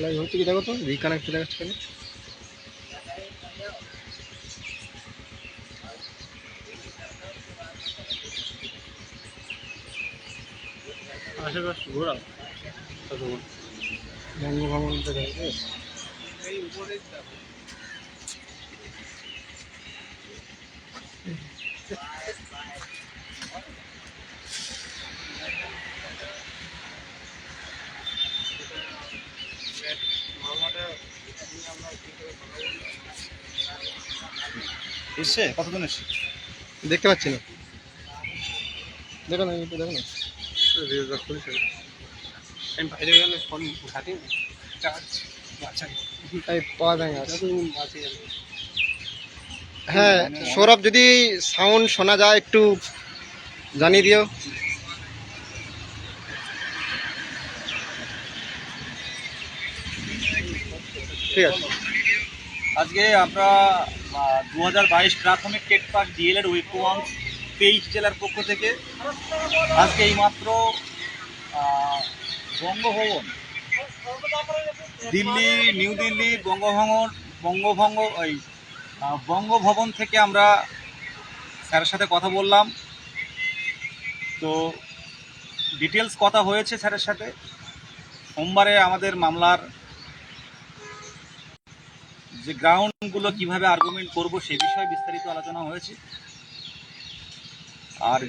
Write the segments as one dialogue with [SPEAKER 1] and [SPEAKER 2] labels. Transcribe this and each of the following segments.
[SPEAKER 1] Live হচ্ছে কি দেখো তো, রিকানেক্ট দেখাচ্ছে কেন? আশেপাশে ঘোরা বঙ্গভবনটা দেখবে এই উপরে
[SPEAKER 2] এসছে কতজন এসছে
[SPEAKER 1] দেখতে পাচ্ছি না, দেখো না একটু দেখো না। আমি বাইরে গেলে ফোন ঘাটি চার্জ পাওয়া যায় না। হ্যাঁ সৌরভ, যদি সাউন্ড শোনা যায় একটু জানিয়ে দিও। ঠিক আছে।
[SPEAKER 2] আজকে আমরা 2022 প্রাথমিক টেট পার্ক ডিএলএড উইকওয়ান্স 23 জেলার পক্ষ থেকে আজকে এইমাত্র বঙ্গভবন দিল্লি, নিউ দিল্লি বঙ্গভবন থেকে আমরা স্যারের সাথে কথা বললাম। তো ডিটেলস কথা হয়েছে স্যারের সাথে। সোমবারে আমাদের মামলার যে গ্রাউন্ডগুলো কিভাবে আর্গুমেন্ট করব সে বিষয়ে বিস্তারিত আলোচনা হয়েছে। আর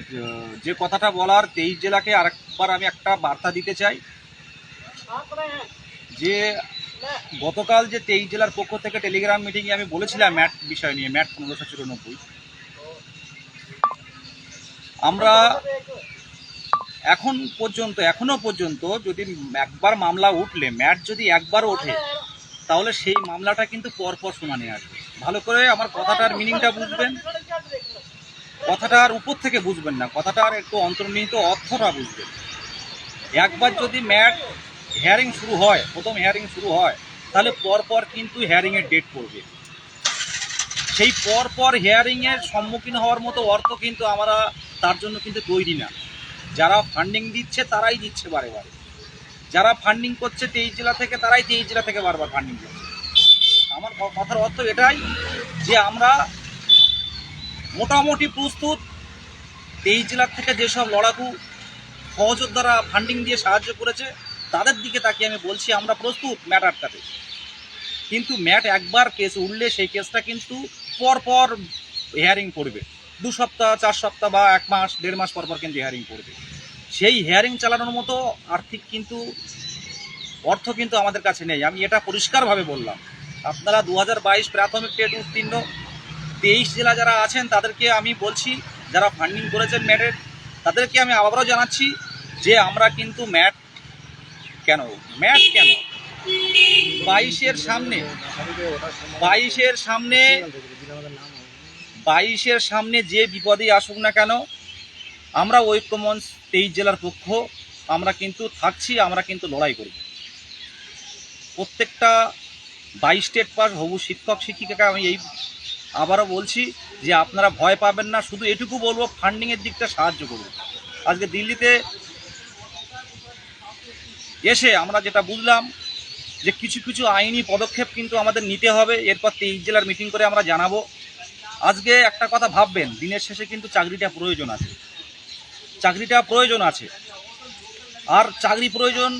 [SPEAKER 2] যে কথাটা বলার, 23 জেলাকে আরেকবার আমি একটা বার্তা দিতে চাই যে গতকাল যে 23 জেলার পক্ষ থেকে টেলিগ্রাম মিটিংয়ে আমি বলেছিলাম ম্যাট বিষয় নিয়ে, ম্যাট 1594, আমরা এখনো পর্যন্ত যদি একবার মামলা উঠলে, ম্যাট যদি একবার ওঠে, তাহলে সেই মামলাটা কিন্তু পরপর শুনানি আসবে। ভালো করে আমার কথাটার মিনিংটা বুঝবেন, কথাটার উপর থেকে বুঝবেন না, কথাটার একটু অন্তর্নিহিত অর্থটা বুঝবেন। একবার যদি ম্যাট হিয়ারিং শুরু হয়, প্রথম হিয়ারিং শুরু হয়, তাহলে পরপর কিন্তু হিয়ারিংয়ের ডেট পড়বে। সেই পরপর হিয়ারিংয়ের সম্মুখীন হওয়ার মতো অর্থ কিন্তু আমরা তার জন্য কিন্তু তৈরি না। যারা ফান্ডিং দিচ্ছে তারাই দিচ্ছে বারে বারে, যারা ফান্ডিং করছে 23 জেলা থেকে তারাই 23 জেলা থেকে বারবার ফান্ডিং করছে। আমার কথার অর্থ এটাই যে আমরা মোটামুটি প্রস্তুত। 23 জেলার থেকে যেসব লড়াকু সহযোদ্ধারা ফান্ডিং দিয়ে সাহায্য করেছে তাদের দিকে তাকিয়ে আমি বলছি আমরা প্রস্তুত ম্যাট আটকাতে। কিন্তু ম্যাট একবার কেস উঠলে সেই কেসটা কিন্তু পরপর হিয়ারিং পড়বে। 2 সপ্তাহ, 4 সপ্তাহ বা 1 মাস, 1.5 মাস পরপর কিন্তু হিয়ারিং পড়বে। সেই হিয়ারিং চালানোর মতো আর্থিক কিন্তু অর্থ কিন্তু আমাদের কাছে নেই। আমি এটা পরিষ্কারভাবে বললাম। আপনারা 2022 প্রাথমিক টেট উত্তীর্ণ 23 জেলা যারা আছেন তাদেরকে আমি বলছি, যারা ফান্ডিং করেছেন ম্যাটের, তাদেরকে আমি আবারও জানাচ্ছি যে আমরা কিন্তু ম্যাট কেন 22-এর সামনে যে বিপদেই আসুক না কেন, আমরা ঐক্যমঞ্চ 23 জেলার পক্ষ আমরা কিন্তু থাকছি, আমরা কিন্তু লড়াই করব। প্রত্যেকটা 22 টেট পাস হবু শিক্ষক শিক্ষিকাকে আমি আবারও বলছি যে আপনারা ভয় পাবেন না। শুধু এটুকু বলবো, ফান্ডিংয়ের দিকটা সাহায্য করুন। আজকে দিল্লিতে এসে আমরা যেটা বুঝলাম যে কিছু কিছু আইনি পদক্ষেপ কিন্তু আমাদের নিতে হবে। এরপর 23 জেলার মিটিং করে আমরা জানাবো। আজকে একটা কথা ভাববেন, দিনের শেষে কিন্তু চাকরিটা প্রয়োজন আছে। আর চাকরি প্রয়োজন,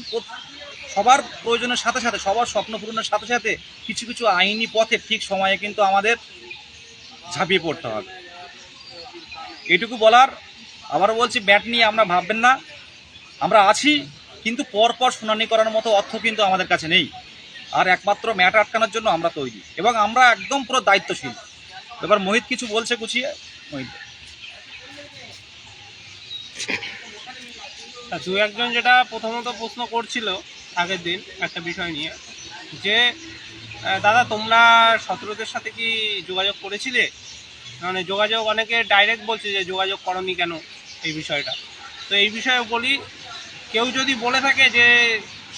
[SPEAKER 2] সবার প্রয়োজনের সাথে সাথে, সবার স্বপ্ন পূরণের সাথে সাথে কিছু কিছু আইনি পথে ঠিক সময়ে কিন্তু আমাদের ঝাঁপিয়ে পড়তে হবে। এটুকু বলার। আবারও বলছি, ব্যাট নিয়ে আমরা ভাববেন না, আমরা আছি, কিন্তু পরপর শুনানি করার মতো অর্থ কিন্তু আমাদের কাছে নেই। আর একমাত্র ম্যাট আটকানোর জন্য আমরা তৈরি, এবং আমরা একদম পুরো দায়িত্বশীল। এবার মোহিত কিছু বলছে, গুছিয়ে মোহিত।
[SPEAKER 3] দু একজন যেটা প্রথমত প্রশ্ন করছিল আগের দিন একটা বিষয় নিয়ে, যে দাদা তোমরা 17দের সাথে কি যোগাযোগ করেছিলে? মানে যোগাযোগ, অনেকে ডাইরেক্ট বলছে যে যোগাযোগ করনি কেন এই বিষয়টা। তো এই বিষয়ে বলি, কেউ যদি বলে থাকে যে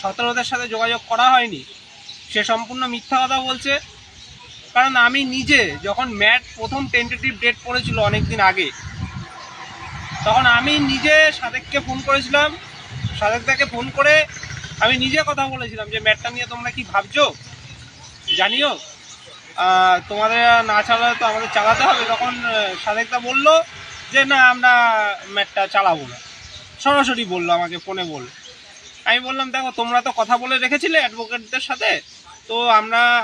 [SPEAKER 3] 17দের সাথে যোগাযোগ করা হয়নি, সে সম্পূর্ণ মিথ্যা কথা বলছে। কারণ আমি নিজে যখন ম্যাট প্রথম টেন্টেটিভ ডেট পড়েছিল অনেক দিন আগে, তখন আমি নিজে সাদেককে ফোন করেছিলাম। সাদেকদাকে ফোন করে আমি নিজে কথা বলেছিলাম যে ম্যাটটা নিয়ে তোমরা কি ভাবছো জানিও, তোমাদের না চালালে তো আমাদের চালাতে হবে। তখন সাদেকদা বললো যে না আমরা ম্যাটটা চালাবো না, সরাসরি বললো, আমাকে ফোনে বললো। আমি বললাম দেখো তোমরা তো কথা বলে রেখেছিলে অ্যাডভোকেটদের সাথে, তো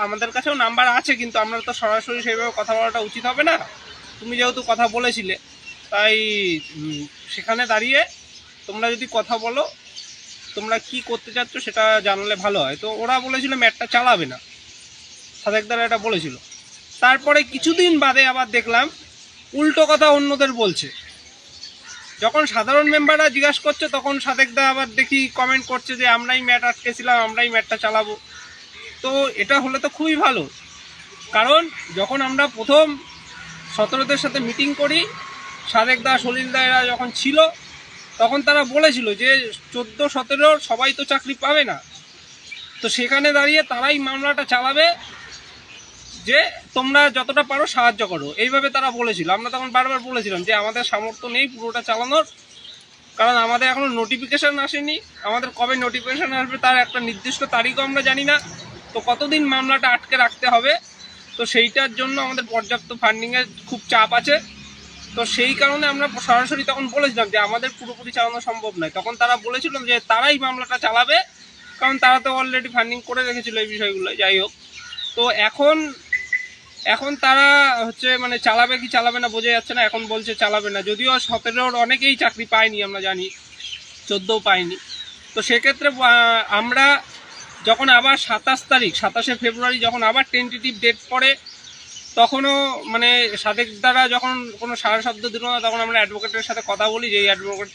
[SPEAKER 3] আমাদের কাছেও নাম্বার আছে, কিন্তু আমরা তো সরাসরি সেইভাবে কথা বলাটা উচিত হবে না। তুমি যেহেতু কথা বলেছিলে, তাই সেখানে দাঁড়িয়ে তোমরা যদি কথা বলো তোমরা কি করতে চাচ্ছ সেটা জানলে ভালো হয়। তো ওরা বলেছিল ম্যাটটা চালাবে না, সাদেকদারা এটা বলেছিল। তারপরে কিছুদিন বাদে আবার দেখলাম উল্টো কথা অন্যদের বলছে। যখন সাধারণ মেম্বাররা জিজ্ঞাসা করছে তখন সাদেকদা আবার দেখি কমেন্ট করছে যে আমরাই ম্যাট আটকেছিলাম, আমরাই ম্যাটটা চালাবো। তো এটা হলে তো খুবই ভালো, কারণ যখন আমরা প্রথম 17দের সাথে মিটিং করি, সাদেকদা সলিলদা এরা যখন ছিল তখন তারা বলেছিল যে 14-17 সবাই তো চাকরি পাবে না, তো সেখানে দাঁড়িয়ে তারাই মামলাটা চালাবে, যে তোমরা যতটা পারো সাহায্য করো, এইভাবে তারা বলেছিল। আমরা তখন বারবার বলেছিলাম যে আমাদের সামর্থ্য নেই পুরোটা চালানোর, কারণ আমাদের এখনো নোটিফিকেশান আসেনি, আমাদের কবে নোটিফিকেশান আসবে তার একটা নির্দিষ্ট তারিখও আমরা জানি না। তো কতদিন মামলাটা আটকে রাখতে হবে, তো সেইটার জন্য আমাদের পর্যাপ্ত ফান্ডিংয়ের খুব চাপ আছে। তো সেই কারণে আমরা সরাসরি তখন বলেছিলাম যে আমাদের পুরোপুরি চালানো সম্ভব নয়। তখন তারা বলেছিল যে তারাই মামলাটা চালাবে, কারণ তারা তো অলরেডি ফান্ডিং করে রেখেছিল এই বিষয়গুলো। যাই হোক, তো এখন তারা হচ্ছে মানে চালাবে কি চালাবে না বোঝা যাচ্ছে না। এখন বলছে চালাবে না, যদিও 17-র অনেকেই চাকরি পায়নি, আমরা জানি 14ও পায়নি। তো সেক্ষেত্রে আমরা যখন আবার 27শে ফেব্রুয়ারি যখন আবার টেন্টেটিভ ডেট পড়ে, তখনও মানে সাদেকদারা যখন কোনো সারা শব্দ দিল না, তখন আমরা অ্যাডভোকেটের সাথে কথা বলি, যেই অ্যাডভোকেট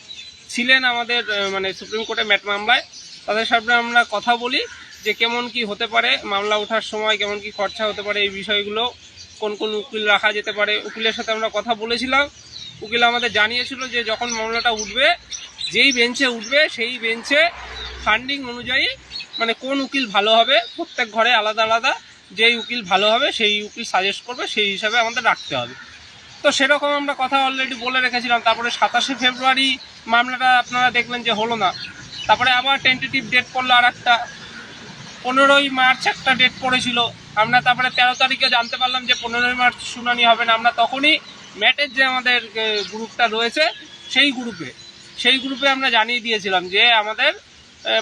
[SPEAKER 3] ছিলেন আমাদের মানে সুপ্রিম কোর্টে ম্যাট মামলায়, তাদের সাথে আমরা কথা বলি যে কেমন কি হতে পারে মামলা ওঠার সময়, কেমন কি খরচা হতে পারে, এই বিষয়গুলো, কোন কোন উকিল রাখা যেতে পারে। উকিলের সাথে আমরা কথা বলেছিলাম, উকিল আমাদের জানিয়েছিল যে যখন মামলাটা উঠবে, যেই বেঞ্চে উঠবে সেই বেঞ্চে ফান্ডিং অনুযায়ী মানে কোন উকিল ভালো হবে, প্রত্যেক ঘরে আলাদা আলাদা যেই উকিল ভালো হবে সেই উকিল সাজেস্ট করবে, সেই হিসাবে আমাদের রাখতে হবে। তো সেরকম আমরা কথা অলরেডি বলে রেখেছিলাম। তারপরে 27শে ফেব্রুয়ারি মামলাটা আপনারা দেখলেন যে হলো না, তারপরে আবার টেন্টেটিভ ডেট পড়লো আর একটা, 15ই মার্চ একটা ডেট পড়েছিল। আমরা তারপরে 13 তারিখে জানতে পারলাম যে 15ই মার্চ শুনানি হবে না। আমরা তখনই ম্যাটের যে আমাদের গ্রুপটা রয়েছে সেই গ্রুপে আমরা জানিয়ে দিয়েছিলাম যে আমাদের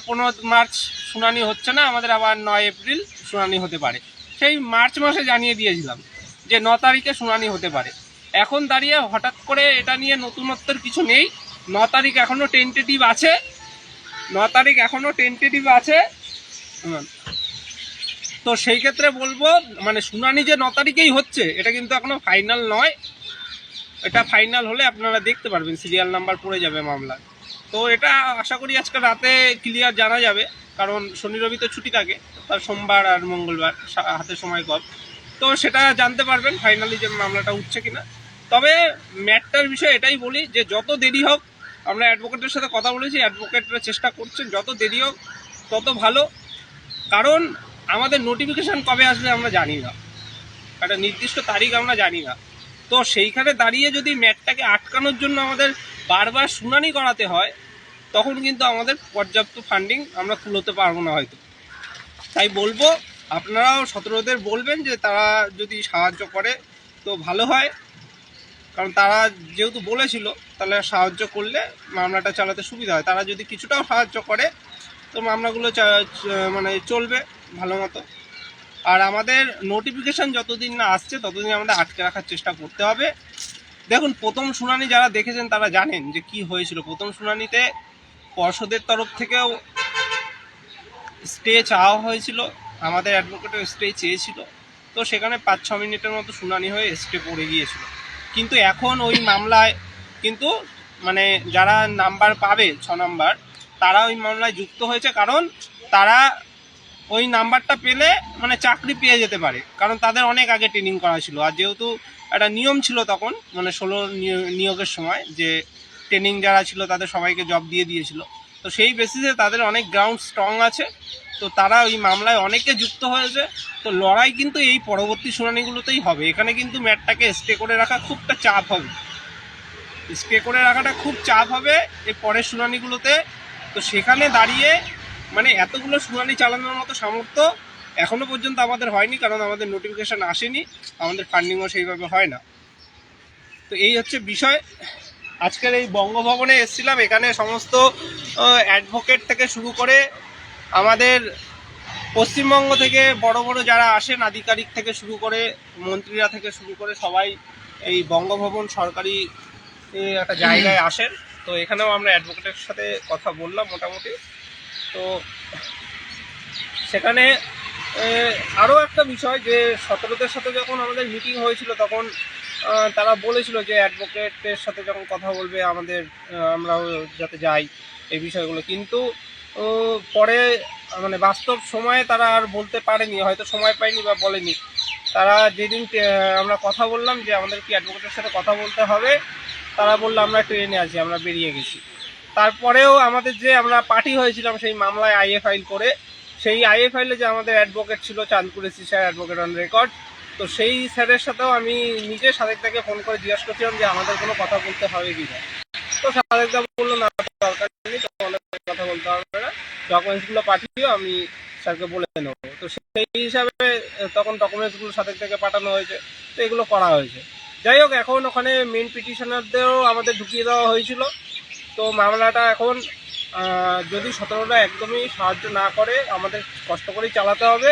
[SPEAKER 3] 15 মার্চ শুনানি হচ্ছে না, আমাদের আবার 9 এপ্রিল শুনানি হতে পারে। সেই মার্চ মাসে জানিয়ে দিয়েছিলাম যে 9 তারিখে শুনানি হতে পারে। এখন দাঁড়িয়ে হঠাৎ করে এটা নিয়ে নতুনত্বের কিছু নেই। 9 তারিখ এখনও টেন্টেটিভ আছে, তো সেই ক্ষেত্রে বলবো মানে শুনানি যে 9 তারিখেই হচ্ছে এটা কিন্তু এখনো ফাইনাল নয়। এটা ফাইনাল হলে আপনারা দেখতে পারবেন, সিরিয়াল নাম্বার পড়ে যাবে মামলা। তো এটা আশা করি আজকে রাতে ক্লিয়ার জানা যাবে, কারণ শনি রবি তো ছুটি থাকে, তার সোমবার আর মঙ্গলবার হাতে সময় কম, তো সেটা জানতে পারবেন ফাইনালি যে মামলাটা উঠছে কিনা। তবে ম্যাটটার বিষয়ে এটাই বলি যে যত দেরি হোক, আমরা অ্যাডভোকেটের সাথে কথা বলেছি, অ্যাডভোকেটরা চেষ্টা করছেন যত দেরি হোক তত ভালো, কারণ আমাদের নোটিফিকেশান কবে আসবে আমরা জানি না, একটা নির্দিষ্ট তারিখ আমরা জানি না। তো সেইখানে দাঁড়িয়ে যদি ম্যাটটাকে আটকানোর জন্য আমাদের বারবার শুনানি করাতে হয়, তখন কিন্তু আমাদের পর্যাপ্ত ফান্ডিং আমরা তুলতে পারবো না হয়তো। তাই বলবো আপনারাও 17দের বলবেন যে তারা যদি সাহায্য করে তো ভালো হয়, কারণ তারা যেহেতু বলেছিল তাহলে সাহায্য করলে মামলাটা চালাতে সুবিধা হয়। তারা যদি কিছুটাও সাহায্য করে তো মামলাগুলো মানে চলবে ভালো মতো। আর আমাদের নোটিফিকেশান যতদিন না আসছে ততদিন আমাদের আটকে রাখার চেষ্টা করতে হবে। দেখুন, প্রথম শুনানি যারা দেখেছেন তারা জানেন যে কি হয়েছিল। প্রথম শুনানিতে পর্ষদের তরফ থেকেও স্টে চাওয়া হয়েছিল, আমাদের অ্যাডভোকেটও স্টে চেয়েছিল, তো সেখানে 5-6 মিনিটের মতো শুনানি হয়ে স্টে পড়ে গিয়েছিল। কিন্তু এখন ওই মামলায় কিন্তু মানে যারা নাম্বার পাবে 6 নাম্বার, তারা ওই মামলায় যুক্ত হয়েছে, কারণ তারা ওই নাম্বারটা পেলে মানে চাকরি পেয়ে যেতে পারে, কারণ তাদের অনেক আগে ট্রেনিং করা ছিল। আর যেহেতু একটা নিয়ম ছিল তখন মানে 16 নিয়োগের সময় যে ট্রেনিং যারা ছিল তাদের সবাইকে জব দিয়ে দিয়েছিল, তো সেই বেসিসে তাদের অনেক গ্রাউন্ড স্ট্রং আছে, তো তারা ওই মামলায় অনেকে যুক্ত হয়েছে। তো লড়াই কিন্তু এই পরবর্তী শুনানিগুলোতেই হবে। এখানে কিন্তু ম্যাটটাকে স্টে করে রাখা খুবটা চাপ হবে, স্টে করে রাখাটা খুব চাপ হবে এই পরের শুনানিগুলোতে। তো সেখানে দাঁড়িয়ে মানে এতগুলো শুনানি চালানোর মতো সামর্থ্য এখনো পর্যন্ত আমাদের হয়নি, কারণ আমাদের নোটিফিকেশন আসেনি, আমাদের ফান্ডিংও সেইভাবে হয় না। তো এই হচ্ছে বিষয়। আজকের এই বঙ্গভবনে এসেছিলাম, এখানে সমস্ত অ্যাডভোকেট থেকে শুরু করে আমাদের পশ্চিমবঙ্গ থেকে বড় বড় যারা আসেন আধিকারিক থেকে শুরু করে মন্ত্রীরা থেকে শুরু করে সবাই এই বঙ্গভবন সরকারি একটা জায়গায় আসেন। তো এখানেও আমরা অ্যাডভোকেটের সাথে কথা বললাম মোটামুটি। তো সেখানে আরও একটা বিষয় যে 17দের সাথে যখন আমাদের মিটিং হয়েছিল তখন তারা বলেছিল যে অ্যাডভোকেটের সাথে যখন কথা বলবে আমাদের আমরাও যাতে যাই এই বিষয়গুলো, কিন্তু পরে মানে বাস্তব সময়ে তারা আর বলতে পারেনি, হয়তো সময় পায়নি বা বলেনি। তারা যেদিন আমরা কথা বললাম যে আমাদের কি অ্যাডভোকেটের সাথে কথা বলতে হবে, তারা বললো আমরা ট্রেনে আছি, আমরা বেরিয়ে গেছি। তারপরেও আমাদের যে আমরা পার্টি হয়েছিলাম সেই মামলায় আইএ ফাইল করে, সেই আইএ ফাইলে যে আমাদের অ্যাডভোকেট ছিল চাঁদপুরের স্যার, অ্যাডভোকেট অন রেকর্ড, তো সেই স্যারের সাথেও আমি নিজে সাদেকদাকে ফোন করে জিজ্ঞাসা করছিলাম যে আমাদের কোনো কথা বলতে হবে কি না। তো সাদেকদা বললো না, দরকার নেই, তোমাদের কথা বলতে হবে না, ডকুমেন্টসগুলো পাঠিয়েও আমি স্যারকে বলে নেবো। তো সেই হিসাবে তখন ডকুমেন্টসগুলো সাদেকদাকে পাঠানো হয়েছে, তো এগুলো করা হয়েছে। যাই হোক, এখন ওখানে মেন পিটিশনারদেরও আমাদের ঢুকিয়ে দেওয়া হয়েছিল। তো মামলাটা এখন যদি 17টা একদমই সাহায্য না করে আমাদের কষ্ট করেই চালাতে হবে।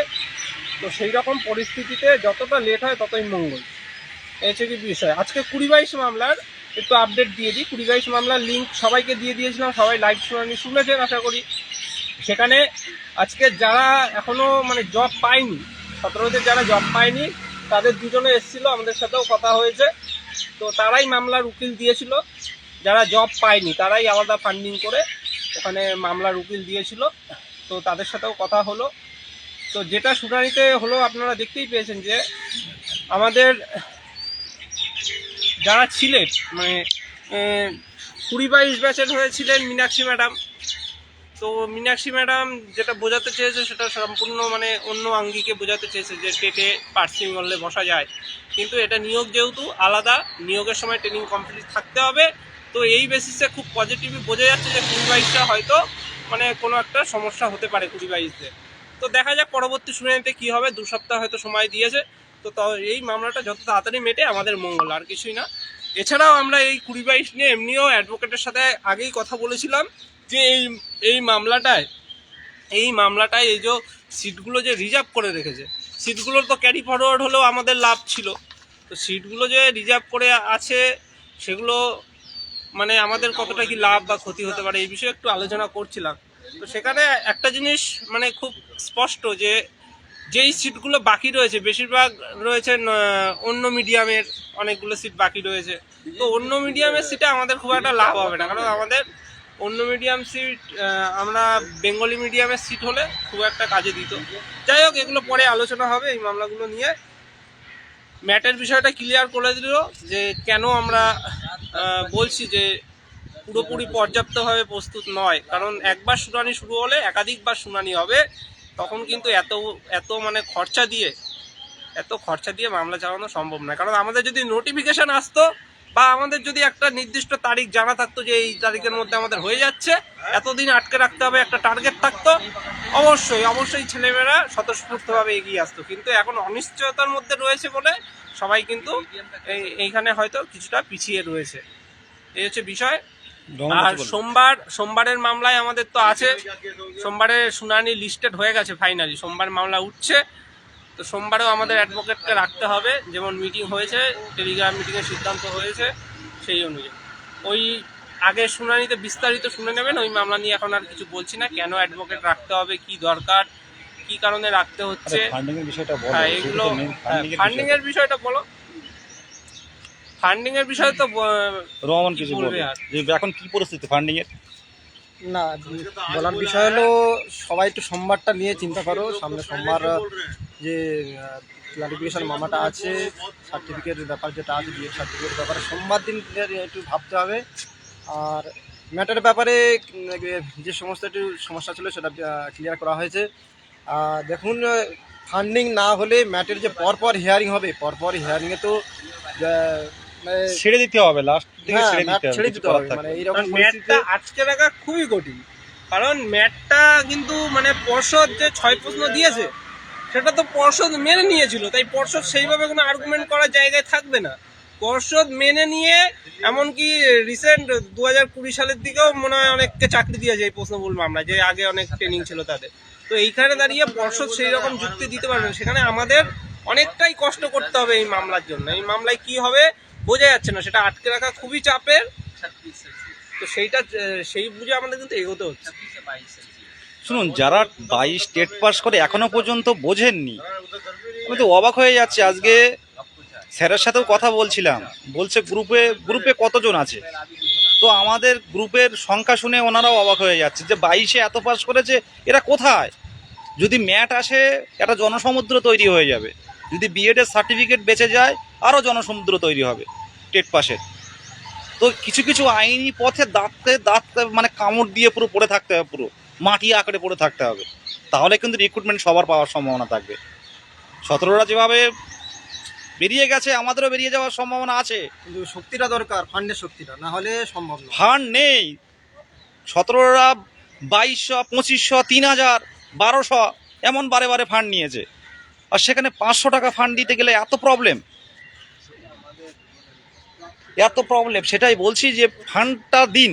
[SPEAKER 3] তো সেই রকম পরিস্থিতিতে যতটা লেট হয় ততই মঙ্গল, এই হচ্ছে কি বিষয়। আজকে 20-22 মামলার একটু আপডেট দিয়ে দিই। 20-22 মামলার লিঙ্ক সবাইকে দিয়ে দিয়েছিলাম, সবাই লাইভ শুনানি শুনেছেন আশা করি। সেখানে আজকে যারা এখনও মানে জব পায়নি, 17দের যারা জব পায়নি তাদের দুজনে এসেছিলো, আমাদের সাথেও কথা হয়েছে। তো তারাই মামলার উকিল দিয়েছিল, যারা জব পায়নি তারাই আলাদা ফান্ডিং করে ওখানে মামলার উকিল দিয়েছিল। তো তাদের সাথেও কথা হলো। তো যেটা শুনানিতে হলো আপনারা দেখতেই পেয়েছেন যে আমাদের যারা ছিলেন মানে 20-22 ব্যাচের হয়েছিলেন মীনাক্ষী ম্যাডাম। তো মীনাক্ষী ম্যাডাম যেটা বোঝাতে চেয়েছে সেটা সম্পূর্ণ মানে অন্য আঙ্গিকে বোঝাতে চেয়েছে যে টেটে পার্সিং করলে বসা যায়, কিন্তু এটা নিয়োগ যেহেতু আলাদা, নিয়োগের সময় ট্রেনিং কমপ্লিট থাকতে হবে। তো এই বেসিসে খুব পজিটিভলি বোঝা যাচ্ছে যে 20-22টা হয়তো মানে কোনো একটা সমস্যা হতে পারে 20-22-তে। তো দেখা যাক পরবর্তী শুনানিতে কী হবে, 2 সপ্তাহ হয়তো সময় দিয়েছে। তো এই মামলাটা যত তাড়াতাড়ি মেটে আমাদের মঙ্গল, আর কিছুই না। এছাড়াও আমরা এই 20-22 নিয়ে এমনিও অ্যাডভোকেটের সাথে আগেই কথা বলেছিলাম যে এই মামলাটায় এই যে সিটগুলো যে রিজার্ভ করে রেখেছে, সিটগুলো তো ক্যারি ফরওয়ার্ড হলেও আমাদের লাভ ছিল। তো সিটগুলো যে রিজার্ভ করে আছে সেগুলো মানে আমাদের কতটা কি লাভ বা ক্ষতি হতে পারে এই বিষয়ে একটু আলোচনা করছিলাম। তো সেখানে একটা জিনিস মানে খুব স্পষ্ট যে যেই সিটগুলো বাকি রয়েছে বেশিরভাগ রয়েছে অন্য মিডিয়ামের, অনেকগুলো সিট বাকি রয়েছে। তো অন্য মিডিয়ামের সিটে আমাদের খুব একটা লাভ হবে না, কারণ আমাদের অন্য মিডিয়াম সিট আমরা বেঙ্গলি মিডিয়ামের সিট হলে খুব একটা কাজে দিত। যাই হোক, এগুলো পরে আলোচনা হবে এই মামলাগুলো নিয়ে। ম্যাটের বিষয়টা ক্লিয়ার করে দিল যে কেন আমরা বলছি যে পুরোপুরি পর্যাপ্তভাবে প্রস্তুত নয়, কারণ একবার শুনানি শুরু হলে একাধিকবার শুনানি হবে, তখন কিন্তু এত মানে খরচা দিয়ে মামলা চালানো সম্ভব নয়। কারণ আমাদের যদি নোটিফিকেশান আসতো বা আমাদের যদি একটা নির্দিষ্ট তারিখ জানা থাকতো যে এই তারিখের মধ্যে আমাদের হয়ে যাচ্ছে, এতদিন আটকে রাখতে হবে, একটা টার্গেট থাকতো, অবশ্যই ছেলেমেয়েরা স্বতঃস্ফূর্তভাবে এগিয়ে আসতো। কিন্তু এখন অনিশ্চয়তার মধ্যে রয়েছে বলে সবাই কিন্তু এইখানে হয়তো কিছুটা পিছিয়ে রয়েছে, এই হচ্ছে বিষয়। আর সোমবারের মামলায় আমাদের তো আছে, সোমবারের শুনানি লিস্টেড হয়ে গেছে ফাইনালি, সোমবার মামলা উঠছে। তো সোমবারেও আমাদের অ্যাডভোকেটকে রাখতে হবে, যেমন মিটিং হয়েছে, টেলিগ্রাম মিটিংয়ের সিদ্ধান্ত হয়েছে সেই অনুযায়ী। ওই আগের শুনানিতে বিস্তারিত শুনে নেবেন, ওই মামলা নিয়ে এখন আর কিছু বলছি না, কেন অ্যাডভোকেট রাখতে হবে, কি দরকার, কি কারণে রাখতে হচ্ছে। হ্যাঁ, এগুলো ফান্ডিংয়ের বিষয়টা বলো। ফান্ডিংয়ের বিষয় তো
[SPEAKER 2] রহমান কিছু বলবে এখন কি পরিস্থিতি ফান্ডিংয়ের?
[SPEAKER 1] না, বলার বিষয় হলো সবাই একটু সোমবারটা নিয়ে চিন্তা করো। সামনে সোমবার যে ক্লারিফিকেশন মামলাটা আছে, সার্টিফিকেটের ব্যাপার যেটা আছে, বিএড সার্টিফিকেটের ব্যাপারে সোমবার দিন একটু ভাবতে হবে। আর ম্যাটারের ব্যাপারে যে সমস্ত একটু সমস্যা ছিল সেটা ক্লিয়ার করা হয়েছে। দেখুন, ফান্ডিং না হলে ম্যাটের যে পরপর হিয়ারিং হবে, পরপর হিয়ারিংয়ে তো
[SPEAKER 2] ছেড়ে দিতে হবে, লাস্ট দিকে ছেড়ে দিতে হবে।
[SPEAKER 1] মানে এইরকম পরিস্থিতিতে
[SPEAKER 3] আটকে রাখা খুবই কঠিন, কারণ ম্যাটটা কিন্তু মানে পর্ষদ যে 6 প্রশ্ন দিয়েছে সেটা তো পর্ষদ মেনে নিয়েছিল, তাই পর্ষদ সেইভাবে কোনো আর্গুমেন্ট করার জায়গায় থাকবে না। পর্ষদ মেনে নিয়ে এমনকি রিসেন্ট 2020 সালের দিকেও মনে হয় অনেককে চাকরি দিয়েছে এই প্রশ্ন বলবো আমরা, যে আগে অনেক ট্রেনিং ছিল তাদের। তো এইখানে দাঁড়িয়ে পর্ষদ সেই রকম যুক্তি দিতে পারবে না, সেখানে আমাদের অনেকটাই কষ্ট করতে হবে এই মামলার জন্য। এই মামলায় কি হবে বোঝা যাচ্ছে না, সেটা আটকে রাখা খুবই চাপের। তো সেই বুঝে আমাদের কিন্তু এগোতে হচ্ছে।
[SPEAKER 2] শুনুন, যারা 22 টেট পাস করে এখনো পর্যন্ত বোঝেননি, আমি তো অবাক হয়ে যাচ্ছি। আজকে স্যারের সাথেও কথা বলছিলাম, বলছে গ্রুপে কতজন আছে। তো আমাদের গ্রুপের সংখ্যা শুনে ওনারাও অবাক হয়ে যাচ্ছে যে 22-এ এত পাস করেছে, এরা কোথায়? যদি ম্যাট আসে একটা জনসমুদ্র তৈরি হয়ে যাবে। যদি বিএডের সার্টিফিকেট বেঁচে যায় আরও জনসমুদ্র তৈরি হবে টেট পাসের। তো কিছু কিছু আইনি পথে দাঁত মানে কামড় দিয়ে পুরো পড়ে থাকতে হবে, পুরো মাটি আঁকড়ে পড়ে থাকতে হবে, তাহলে কিন্তু রিক্রুটমেন্ট সবার পাওয়ার সম্ভাবনা থাকবে। 17রা যেভাবে বেরিয়ে গেছে আমাদেরও বেরিয়ে যাওয়ার সম্ভাবনা আছে,
[SPEAKER 1] কিন্তু শক্তিটা দরকার, ফান্ডের শক্তিটা, না হলে সম্ভব না।
[SPEAKER 2] ফান্ড নেই। 17রা 2200, 2500, 3000, 1200 এমন বারে বারে ফান্ড নিয়েছে, আর সেখানে 500 টাকা ফান্ড দিতে গেলে এত প্রবলেম। সেটাই বলছি যে ফান্ডটা দিন,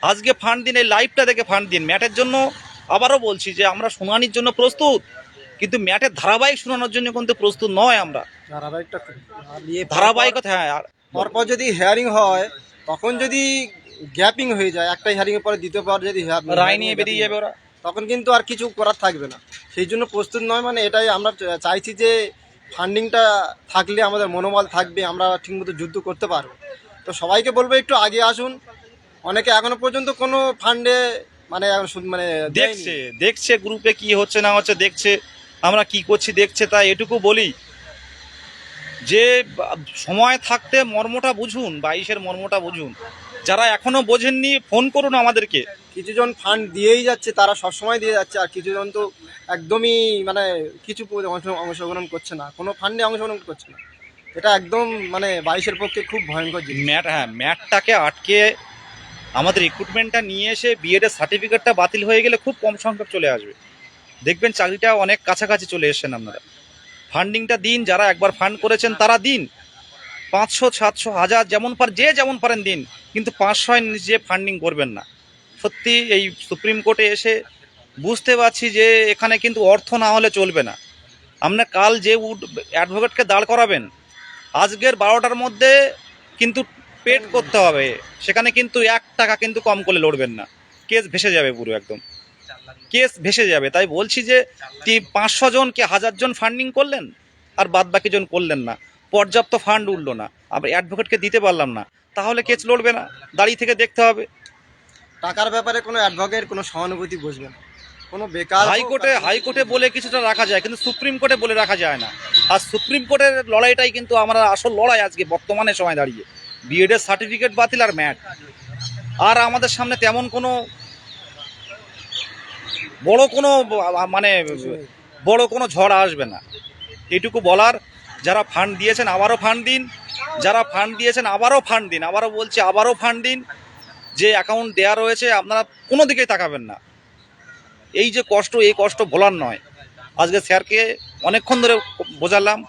[SPEAKER 2] আজকে ফান্ড দিন, এই লাইভটা দেখে ফান্ড দিন। ম্যাটের জন্য আবারও বলছি যে আমরা শুনানির জন্য প্রস্তুত, কিন্তু ম্যাটের ধারাবাহিক শুনানোর জন্য কিন্তু প্রস্তুত নয় আমরা। ধারাবাহিকতা, হ্যাঁ,
[SPEAKER 1] পরপর যদি হিয়ারিং হয়, তখন যদি গ্যাপিং হয়ে যায়, একটা হিয়ারিং এর পরে দ্বিতীয়বার যদি
[SPEAKER 2] রায় নিয়ে বেরিয়ে যাবে ওরা,
[SPEAKER 1] তখন কিন্তু আর কিছু করার থাকবে না। সেই জন্য প্রস্তুত নয়, মানে এটাই আমরা চাইছি যে ফান্ডিংটা থাকলে আমাদের মনোবল থাকবে, আমরা ঠিকমতো যুদ্ধ করতে পারবো। তো সবাইকে বলবো একটু আগে আসুন। অনেকে এখনো পর্যন্ত কোনো ফান্ডে মানে
[SPEAKER 2] দেখছে গ্রুপে কি হচ্ছে না হচ্ছে, দেখছে আমরা কি করছি দেখছে। তাই এটুকু বলি যে সময় থাকতে মর্মটা বুঝুন, 22-এর মর্মটা বুঝুন। যারা এখনো বোঝেননি ফোন করুন আমাদেরকে।
[SPEAKER 1] কিছুজন ফান্ড দিয়েই যাচ্ছে, তারা সবসময় দিয়ে যাচ্ছে, আর কিছুজন তো একদমই মানে কিছু অংশগ্রহণ করছে না, কোনো ফান্ডে অংশগ্রহণ করছে না। এটা একদম মানে 22-এর পক্ষে খুব ভয়ঙ্কর জিনিস।
[SPEAKER 2] ম্যাটটাকে আটকে আমাদের রিক্রুটমেন্টটা নিয়ে এসে বিএডের সার্টিফিকেটটা বাতিল হয়ে গেলে খুব কম সংখ্যক চলে আসবে, দেখবেন চাকরিটা অনেক কাছাকাছি চলে এসেছেন আপনারা। ফান্ডিংটা দিন, যারা একবার ফান্ড করেছেন তারা দিন, 500, 700, 1000 যেমন পারেন দিন, কিন্তু 500-এর নিচে ফান্ডিং করবেন না। সত্যি এই সুপ্রিম কোর্টে এসে বুঝতে পারছি যে এখানে কিন্তু অর্থ না হলে চলবে না। আপনার কাল যে অ্যাডভোকেটকে দাঁড় করাবেন, আজকের 12টার মধ্যে কিন্তু পেড করতে হবে, সেখানে কিন্তু 1 টাকা কিন্তু কম করে লড়বেন না, কেস ভেসে যাবে, পুরো একদম কেস ভেসে যাবে। তাই বলছি যে 500 জন কি 1000 জন ফান্ডিং করলেন আর বাদ বাকি জন করলেন না, পর্যাপ্ত ফান্ড উঠলো না, আবার অ্যাডভোকেটকে দিতে পারলাম না, তাহলে কেস লড়বে না, দাঁড়িয়ে থেকে দেখতে হবে।
[SPEAKER 1] টাকার ব্যাপারে কোনো অ্যাডভোকেট কোনো সহানুভূতি বুঝবে না, কোনো বেকার।
[SPEAKER 2] হাইকোর্টে বলে কিছুটা রাখা যায়, কিন্তু সুপ্রিম কোর্টে বলে রাখা যায় না। আর সুপ্রিম কোর্টের লড়াইটাই কিন্তু আমরা আসল লড়াই আজকে বর্তমানে সময় দাঁড়িয়ে। বিএডের সার্টিফিকেট বাতিল আর ম্যাট, আর আমাদের সামনে তেমন কোনো বড় কোনো ঝড় আসবে না, এটুকু বলার। যারা ফান্ড দিয়েছেন আবারও ফান্ড দিন, যারা ফান্ড দিয়েছেন আবারও ফান্ড দিন, আবারও বলছি আবারও ফান্ড দিন। যে অ্যাকাউন্ট দেওয়া রয়েছে আপনারা কোনো দিকেই তাকাবেন না। এই যে কষ্ট, এই কষ্ট ভোলার নয়। আজকে স্যারকে অনেকক্ষণ ধরে বোঝালাম,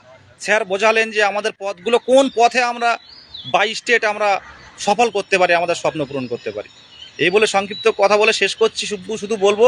[SPEAKER 2] স্যার বোঝালেন যে আমাদের পথগুলো কোন পথে আমরা 22 স্টেট আমরা সফল করতে পারি, আমাদের স্বপ্ন পূরণ করতে পারি। এই বলে সংক্ষিপ্ত কথা বলে শেষ করছি। শুধু বলবো